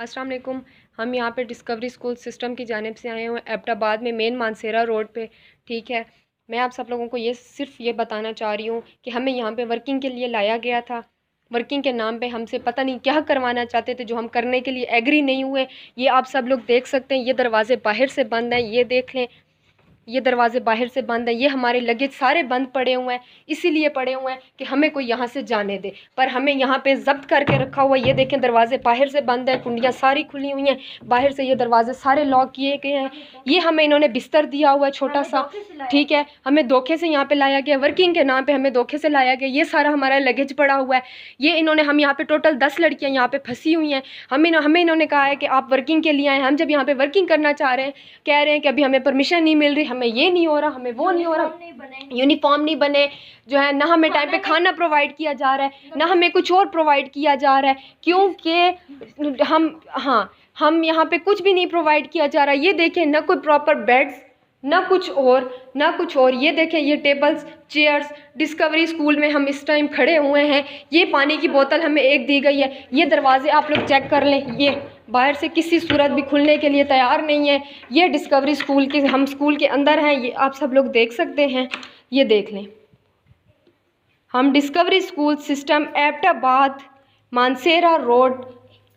अस्सलाम वालेकुम। हम यहाँ पे डिस्कवरी स्कूल सिस्टम की जानिब से आए हुए एबटाबाद में मेन मानसेरा रोड पे। ठीक है, मैं आप सब लोगों को सिर्फ ये बताना चाह रही हूँ कि हमें यहाँ पे वर्किंग के लिए लाया गया था। वर्किंग के नाम पे हमसे पता नहीं क्या करवाना चाहते थे, जो हम करने के लिए एग्री नहीं हुए। ये आप सब लोग देख सकते हैं, ये दरवाजे बाहर से बंद हैं, ये देख लें, ये दरवाजे बाहर से बंद है। ये हमारे लगेज सारे बंद पड़े हुए हैं, इसीलिए पड़े हुए हैं कि हमें कोई यहाँ से जाने दे, पर हमें यहाँ पे जब्त करके रखा हुआ है। ये देखें, दरवाजे बाहर से बंद है, कुंडियाँ सारी खुली हुई हैं, बाहर से ये दरवाजे सारे लॉक किए गए हैं। ये हमें इन्होंने बिस्तर दिया हुआ है छोटा सा, ठीक है, हमें धोखे से यहाँ पे लाया गया, वर्किंग के नाम पे हमें धोखे से लाया गया। ये सारा हमारा लगेज पड़ा हुआ है। ये इन्होंने, हम यहाँ पे टोटल 10 लड़कियाँ यहाँ पे फंसी हुई हैं। हमें इन्होंने कहा है कि आप वर्किंग के लिए आए। हम जब यहाँ पे वर्किंग करना चाह रहे हैं, कह रहे हैं कि अभी हमें परमिशन नहीं मिल रही, हमें ये नहीं हो रहा, हमें वो नहीं हो रहा, यूनिफॉर्म नहीं बने जो है, ना हमें टाइम पे खाना प्रोवाइड किया जा रहा है, ना हमें कुछ और प्रोवाइड किया जा रहा है, क्योंकि हम यहाँ पे कुछ भी नहीं प्रोवाइड किया जा रहा है। ये देखें, ना कोई प्रॉपर बेड्स, ना कुछ और। ये देखें, ये टेबल्स, चेयर्स, डिस्कवरी स्कूल में हम इस टाइम खड़े हुए हैं। ये पानी की बोतल हमें एक दी गई है। ये दरवाजे आप लोग चेक कर लें, ये बाहर से किसी सूरत भी खुलने के लिए तैयार नहीं है। ये डिस्कवरी स्कूल के, हम स्कूल के अंदर हैं, ये आप सब लोग देख सकते हैं, ये देख लें। हम discovery school system Abbottabad Mansehra road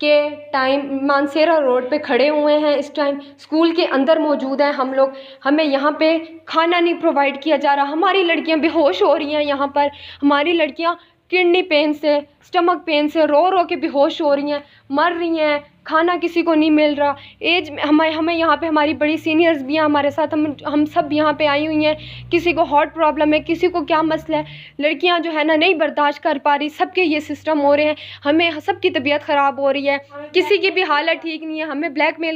Mansehra road पे खड़े हुए हैं। इस टाइम स्कूल के अंदर मौजूद हैं हम लोग। हमें यहाँ पे खाना नहीं प्रोवाइड किया जा रहा। हमारी लड़कियाँ बेहोश हो रही हैं यहाँ पर। हमारी लड़कियाँ किडनी पेन से, स्टमक पेन से रो रो के बेहोश हो रही हैं, मर रही हैं। खाना किसी को नहीं मिल रहा। एज में हमें यहाँ पे हमारी बड़ी सीनियर्स भी हैं हमारे साथ, हम सब यहाँ पे आई हुई हैं। किसी को हार्ट प्रॉब्लम है, किसी को क्या मसला है। लड़कियाँ जो है ना, नहीं बर्दाश्त कर पा रही, सबके ये सिस्टम हो रहे हैं। हमें सबकी तबीयत ख़राब हो रही है, किसी की भी हालत ठीक नहीं है। हमें ब्लैकमेल